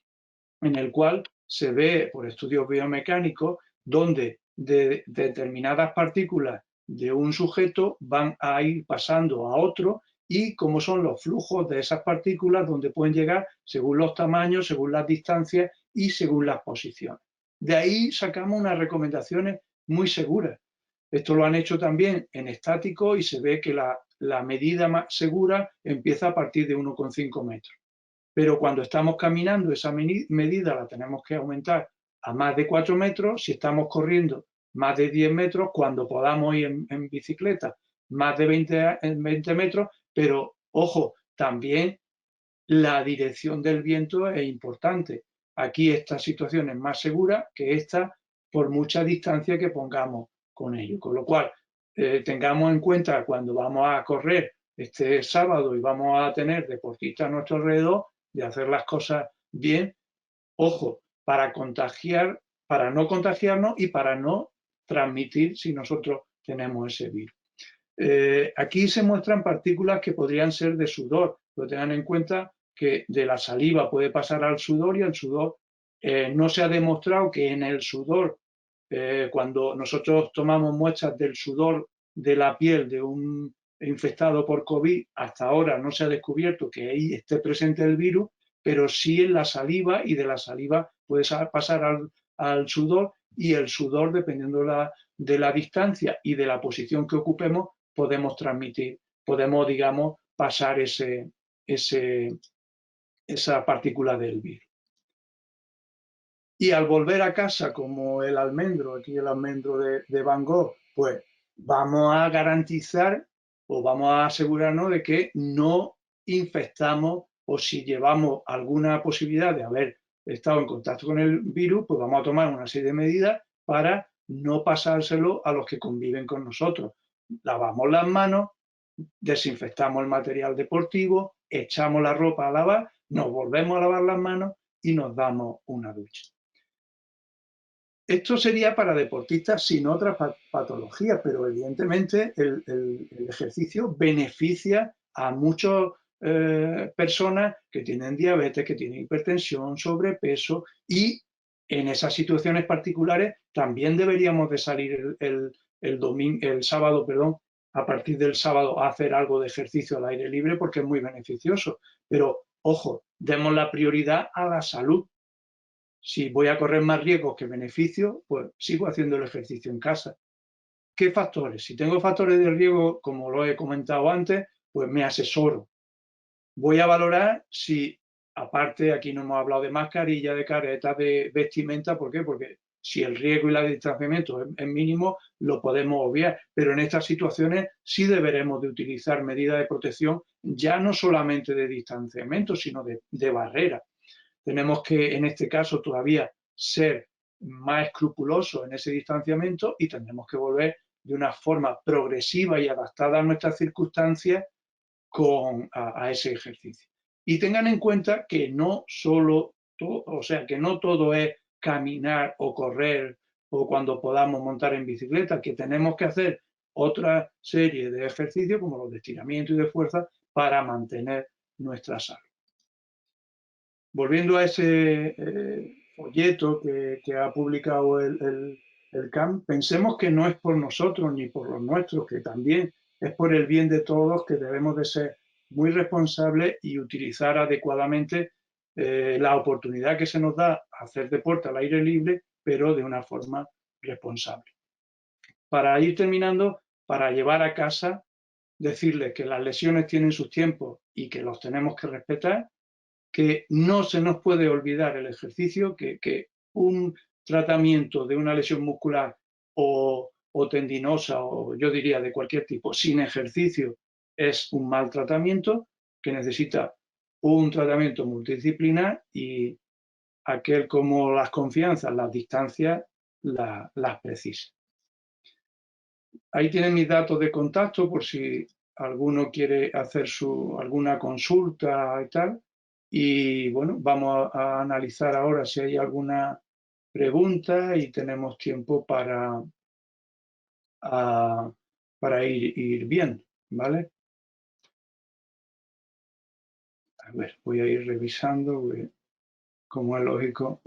en el cual se ve por estudios biomecánicos donde de determinadas partículas de un sujeto van a ir pasando a otro y cómo son los flujos de esas partículas, donde pueden llegar según los tamaños, según las distancias y según las posiciones. De ahí sacamos unas recomendaciones muy seguras. Esto lo han hecho también en estático y se ve que la medida más segura empieza a partir de 1,5 metros. Pero cuando estamos caminando, esa medida la tenemos que aumentar a más de 4 metros. Si estamos corriendo, más de 10 metros. Cuando podamos ir en bicicleta, más de 20 metros. Pero, ojo, también la dirección del viento es importante. Aquí esta situación es más segura que esta por mucha distancia que pongamos con ello. Con lo cual, tengamos en cuenta cuando vamos a correr este sábado y vamos a tener deportistas a nuestro alrededor, de hacer las cosas bien, ojo, para no contagiarnos y para no transmitir si nosotros tenemos ese virus. Aquí se muestran partículas que podrían ser de sudor, pero tengan en cuenta que de la saliva puede pasar al sudor, y el sudor no se ha demostrado que en el sudor, cuando nosotros tomamos muestras del sudor de la piel de un infectado por COVID, hasta ahora no se ha descubierto que ahí esté presente el virus, pero sí en la saliva, y de la saliva puede pasar al sudor, y el sudor, dependiendo de la distancia y de la posición que ocupemos, podemos transmitir, podemos, digamos, pasar esa partícula del virus. Y al volver a casa, como el almendro, aquí el almendro de Van Gogh, pues vamos a garantizar o vamos a asegurarnos de que no infectamos, o si llevamos alguna posibilidad de haber estado en contacto con el virus, pues vamos a tomar una serie de medidas para no pasárselo a los que conviven con nosotros. Lavamos las manos, desinfectamos el material deportivo, echamos la ropa a lavar, nos volvemos a lavar las manos y nos damos una ducha. Esto sería para deportistas sin otras patologías, pero evidentemente el ejercicio beneficia a muchas personas que tienen diabetes, que tienen hipertensión, sobrepeso, y en esas situaciones particulares también deberíamos de salir el sábado, a partir del sábado, a hacer algo de ejercicio al aire libre, porque es muy beneficioso. Pero, ojo, demos la prioridad a la salud. Si voy a correr más riesgos que beneficios, pues sigo haciendo el ejercicio en casa. ¿Qué factores? Si tengo factores de riesgo, como lo he comentado antes, pues me asesoro. Voy a valorar si, aparte, aquí no hemos hablado de mascarilla, de caretas, de vestimenta. ¿Por qué? Porque si el riesgo y el distanciamiento es mínimo, lo podemos obviar. Pero en estas situaciones sí deberemos de utilizar medidas de protección, ya no solamente de distanciamiento, sino de barrera. Tenemos que, en este caso, todavía ser más escrupulosos en ese distanciamiento, y tendremos que volver de una forma progresiva y adaptada a nuestras circunstancias a ese ejercicio. Y tengan en cuenta que no solo, que no todo es caminar o correr, o cuando podamos montar en bicicleta, que tenemos que hacer otra serie de ejercicios como los de estiramiento y de fuerza para mantener nuestra salud. Volviendo a ese folleto que ha publicado el CAM, pensemos que no es por nosotros ni por los nuestros, que también es por el bien de todos, que debemos de ser muy responsables y utilizar adecuadamente la oportunidad que se nos da a hacer deporte al aire libre, pero de una forma responsable. Para ir terminando, para llevar a casa, decirles que las lesiones tienen sus tiempos y que los tenemos que respetar, que no se nos puede olvidar el ejercicio, que un tratamiento de una lesión muscular o tendinosa, o yo diría de cualquier tipo, sin ejercicio es un mal tratamiento, que necesita un tratamiento multidisciplinar, y aquel como las confianzas, las distancias, las precisa. Ahí tienen mis datos de contacto por si alguno quiere hacer alguna consulta y tal. Y bueno, vamos a analizar ahora si hay alguna pregunta, y tenemos tiempo para ir bien, ¿vale? A ver, voy a ir revisando, como es lógico.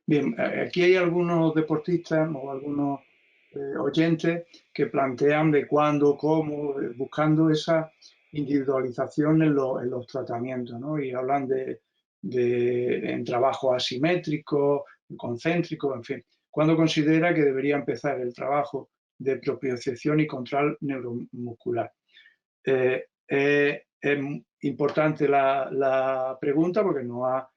Bien, aquí hay algunos deportistas o algunos oyentes que plantean de cuándo, cómo, buscando esa individualización en los tratamientos, ¿no? Y hablan en trabajo asimétrico, concéntrico, en fin. ¿Cuándo considera que debería empezar el trabajo de propiocepción y control neuromuscular? Es importante la pregunta porque no ha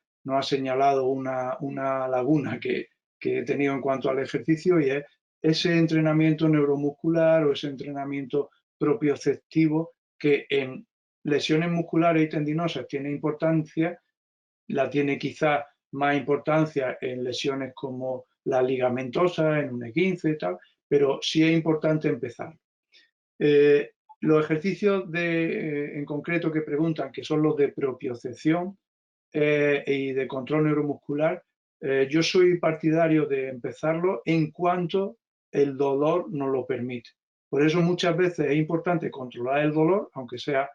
señalado una laguna que he tenido en cuanto al ejercicio, y es ese entrenamiento neuromuscular o ese entrenamiento propioceptivo que en lesiones musculares y tendinosas tiene importancia. La tiene quizá más importancia en lesiones como la ligamentosa, en un E15 y tal, pero sí es importante empezar. Los ejercicios en concreto que preguntan, que son los de propiocepción y de control neuromuscular, yo soy partidario de empezarlo en cuanto el dolor nos lo permite. Por eso muchas veces es importante controlar el dolor, aunque sea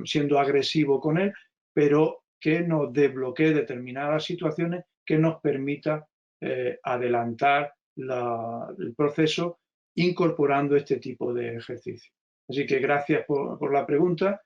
siendo agresivo con él, pero que nos desbloquee determinadas situaciones que nos permita adelantar el proceso incorporando este tipo de ejercicio. Así que gracias por la pregunta.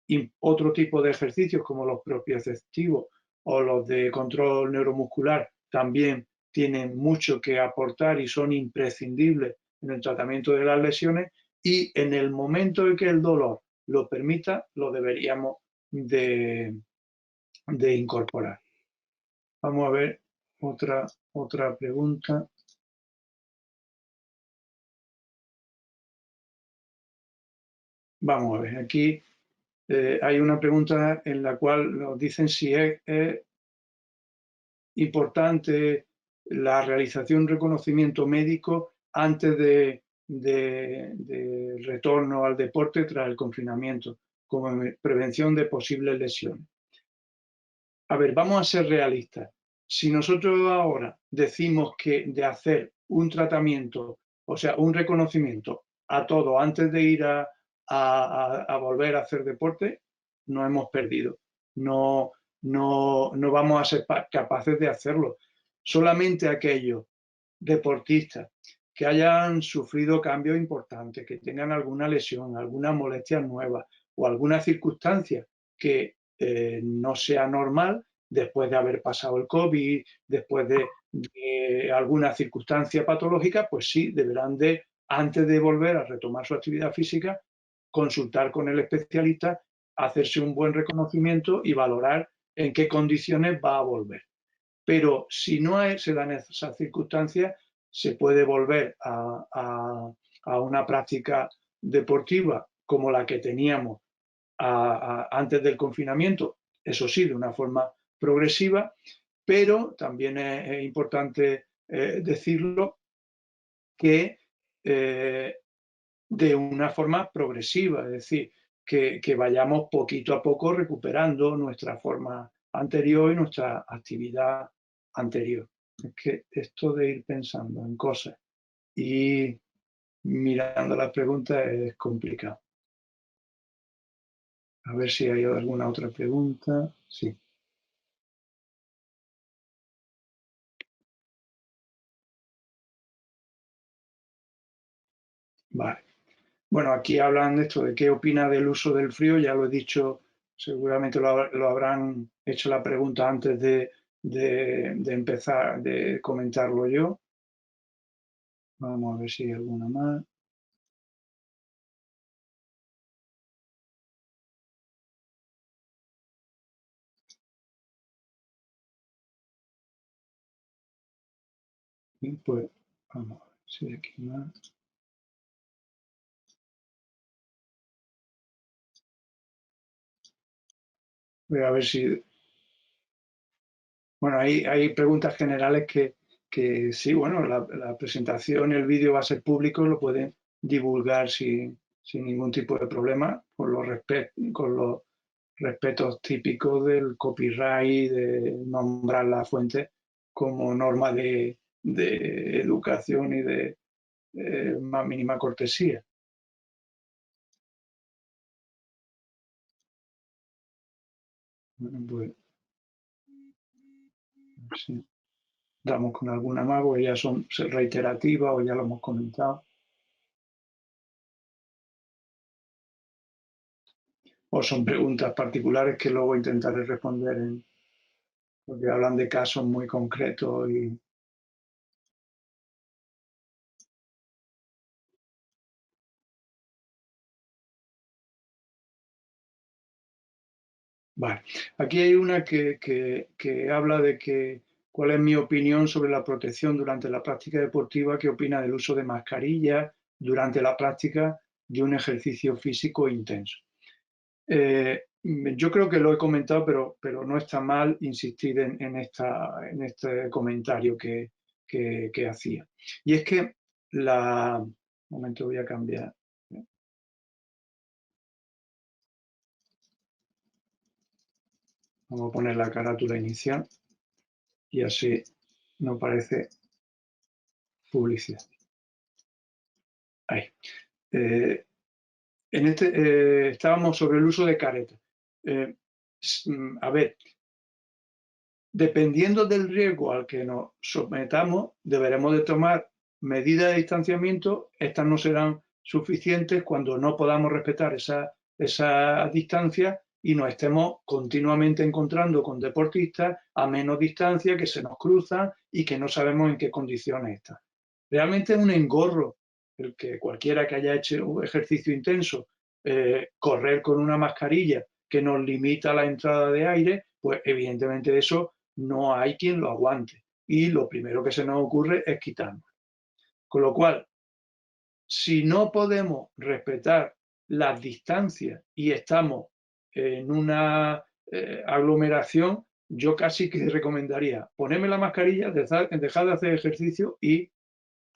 Y otro tipo de ejercicios como los propioceptivos o los de control neuromuscular también tienen mucho que aportar y son imprescindibles en el tratamiento de las lesiones, y en el momento en que el dolor lo permita, lo deberíamos de incorporar. Vamos a ver otra pregunta. Vamos a ver, aquí hay una pregunta en la cual nos dicen si es importante la realización de un reconocimiento médico antes de retorno al deporte tras el confinamiento, como prevención de posibles lesiones. A ver, vamos a ser realistas. Si nosotros ahora decimos que de hacer un tratamiento, o sea, un reconocimiento a todo antes de ir a volver a hacer deporte, nos hemos perdido. No vamos a ser capaces de hacerlo. Solamente aquellos deportistas que hayan sufrido cambios importantes, que tengan alguna lesión, alguna molestia nueva o alguna circunstancia que no sea normal después de haber pasado el COVID, después de alguna circunstancia patológica, pues sí, deberán de, antes de volver a retomar su actividad física, consultar con el especialista, hacerse un buen reconocimiento y valorar en qué condiciones va a volver. Pero si no se dan esas circunstancias, se puede volver a una práctica deportiva como la que teníamos antes del confinamiento, eso sí, de una forma progresiva, pero también es importante decirlo que de una forma progresiva, es decir, que vayamos poquito a poco recuperando nuestra forma anterior y nuestra actividad anterior. Es que esto de ir pensando en cosas y mirando las preguntas es complicado. A ver si hay alguna otra pregunta. Sí. Vale. Bueno, aquí hablan de esto, de qué opina del uso del frío, ya lo he dicho, seguramente lo habrán hecho la pregunta antes de empezar, de comentarlo yo. Vamos a ver si hay alguna más. Y pues vamos a ver si hay aquí más. Voy a ver si... Bueno, hay preguntas generales que sí, bueno, la presentación, el vídeo va a ser público, lo pueden divulgar sin ningún tipo de problema, con los respetos típicos del copyright, de nombrar la fuente como norma de educación y de más mínima cortesía. Bueno, pues, sí. damos con alguna más, porque ya son reiterativas o ya lo hemos comentado. O son preguntas particulares que luego intentaré responder, porque hablan de casos muy concretos y... Vale. Aquí hay una que habla de cuál es mi opinión sobre la protección durante la práctica deportiva, qué opina del uso de mascarillas durante la práctica de un ejercicio físico intenso. Yo creo que lo he comentado, pero no está mal insistir en este comentario que hacía. Y es que un momento, voy a cambiar. Vamos a poner la carátula inicial y así no parece publicidad. Ahí. Estábamos sobre el uso de caretas. A ver, dependiendo del riesgo al que nos sometamos, deberemos de tomar medidas de distanciamiento. Estas no serán suficientes cuando no podamos respetar esa distancia y nos estemos continuamente encontrando con deportistas a menos distancia que se nos cruzan y que no sabemos en qué condiciones están. Realmente es un engorro el que cualquiera que haya hecho un ejercicio intenso, correr con una mascarilla que nos limita la entrada de aire, pues evidentemente eso no hay quien lo aguante. Y lo primero que se nos ocurre es quitarnos. Con lo cual, si no podemos respetar las distancias y estamos en una aglomeración, yo casi que recomendaría ponerme la mascarilla, dejar de hacer ejercicio y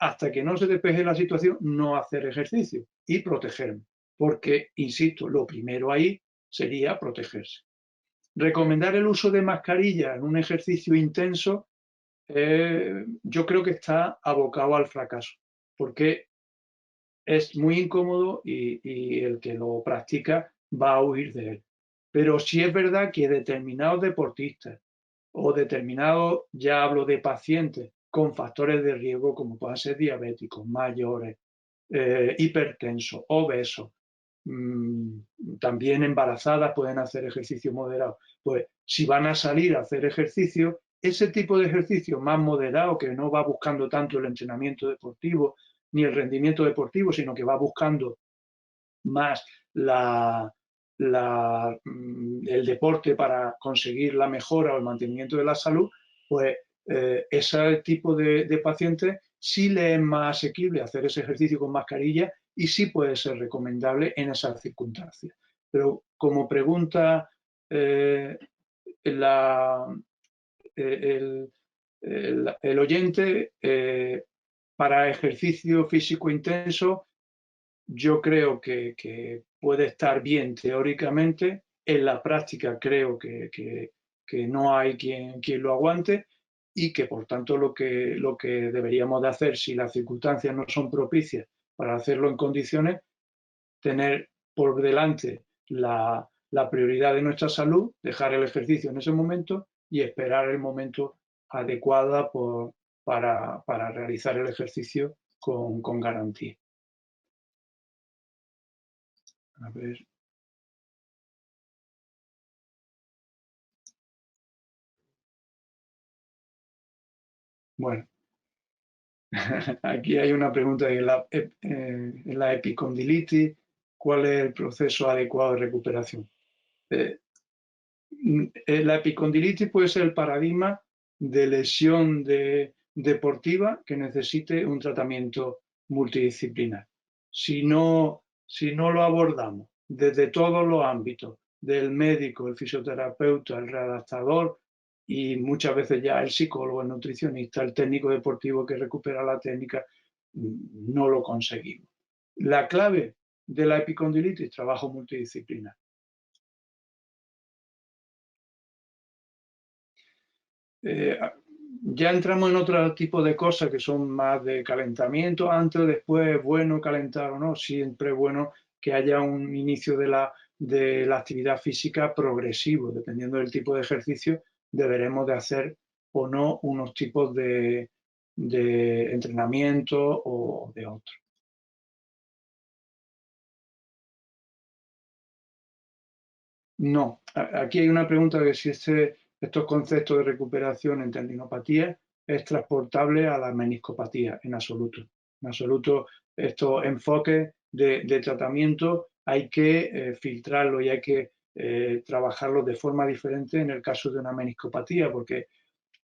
hasta que no se despeje la situación, no hacer ejercicio y protegerme. Porque, insisto, lo primero ahí sería protegerse. Recomendar el uso de mascarilla en un ejercicio intenso, yo creo que está abocado al fracaso, porque es muy incómodo y el que lo practica va a huir de él. Pero sí es verdad que determinados deportistas o determinados, ya hablo de pacientes con factores de riesgo como puedan ser diabéticos, mayores, hipertensos, obesos, también embarazadas pueden hacer ejercicio moderado. Pues si van a salir a hacer ejercicio, ese tipo de ejercicio más moderado que no va buscando tanto el entrenamiento deportivo ni el rendimiento deportivo, sino que va buscando más el deporte para conseguir la mejora o el mantenimiento de la salud, pues ese tipo de pacientes sí le es más asequible hacer ese ejercicio con mascarilla y sí puede ser recomendable en esas circunstancias. Pero como pregunta la, el oyente, para ejercicio físico intenso, yo creo que puede estar bien teóricamente. En la práctica creo que no hay quien lo aguante y que por tanto lo que deberíamos de hacer, si las circunstancias no son propicias para hacerlo en condiciones, tener por delante la prioridad de nuestra salud, dejar el ejercicio en ese momento y esperar el momento adecuado para realizar el ejercicio con garantía. A ver. Bueno, aquí hay una pregunta de la epicondilitis, ¿cuál es el proceso adecuado de recuperación? La epicondilitis puede ser el paradigma de lesión deportiva que necesite un tratamiento multidisciplinar. Si no lo abordamos desde todos los ámbitos, del médico, el fisioterapeuta, el readaptador y muchas veces ya el psicólogo, el nutricionista, el técnico deportivo que recupera la técnica, no lo conseguimos. La clave de la epicondilitis, trabajo multidisciplinar. Ya entramos en otro tipo de cosas que son más de calentamiento, antes o después, es bueno calentar o no, siempre es bueno que haya un inicio de la actividad física progresivo, dependiendo del tipo de ejercicio, deberemos de hacer o no unos tipos de entrenamiento o de otros. No, aquí hay una pregunta que si estos conceptos de recuperación en tendinopatía es transportable a la meniscopatía, en absoluto. En absoluto, estos enfoques de tratamiento hay que filtrarlo y hay que trabajarlos de forma diferente en el caso de una meniscopatía, porque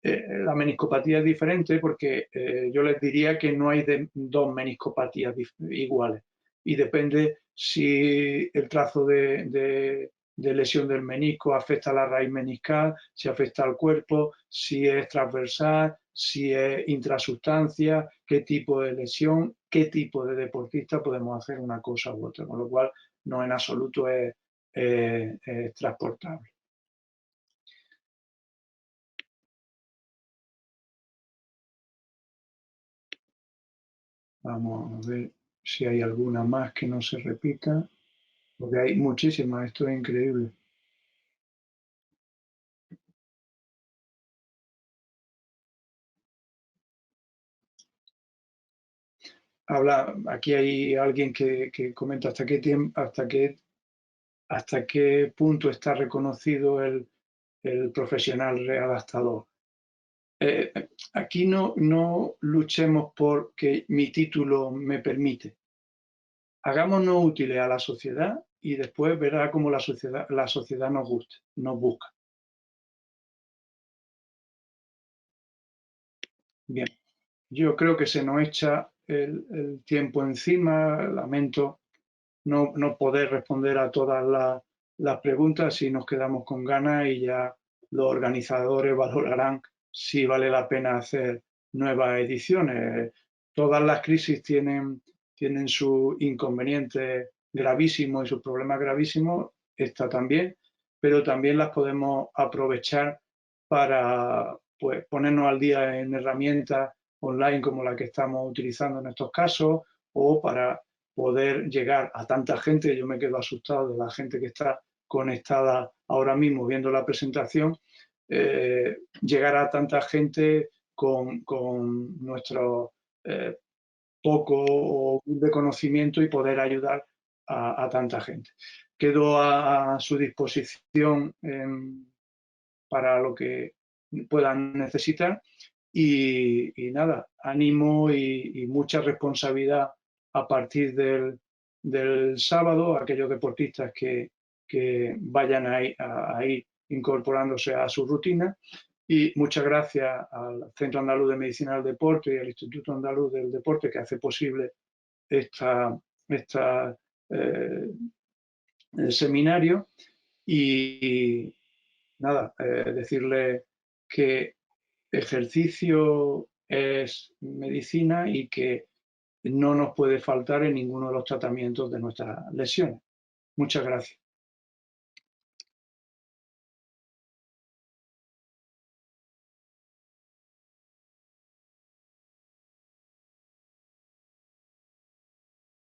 la meniscopatía es diferente porque yo les diría que no hay dos meniscopatías iguales y depende si el trazo de lesión del menisco afecta a la raíz meniscal, si afecta al cuerpo, si es transversal, si es intrasustancia, qué tipo de lesión, qué tipo de deportista podemos hacer una cosa u otra, con lo cual no en absoluto es transportable. Vamos a ver si hay alguna más que no se repita, porque hay muchísimas, esto es increíble. Aquí hay alguien que comenta hasta qué punto está reconocido el profesional readaptador. Aquí no luchemos porque mi título me permite. Hagámonos útiles a la sociedad y después verá cómo la sociedad nos busca. Bien, yo creo que se nos echa el tiempo encima. Lamento no poder responder a todas las preguntas si nos quedamos con ganas y ya los organizadores valorarán si vale la pena hacer nuevas ediciones. Todas las crisis tienen sus inconvenientes gravísimos y sus problemas gravísimos, esta también, pero también las podemos aprovechar para pues, ponernos al día en herramientas online como la que estamos utilizando en estos casos o para poder llegar a tanta gente. Yo me quedo asustado de la gente que está conectada ahora mismo viendo la presentación, llegar a tanta gente con nuestro poco de conocimiento y poder ayudar a tanta gente. Quedo a su disposición para lo que puedan necesitar y nada, ánimo y mucha responsabilidad a partir del sábado, aquellos deportistas que vayan a ir incorporándose a su rutina. Y muchas gracias al Centro Andaluz de Medicina del Deporte y al Instituto Andaluz del Deporte que hace posible esta el seminario. Y nada, decirle que ejercicio es medicina y que no nos puede faltar en ninguno de los tratamientos de nuestras lesiones. Muchas gracias.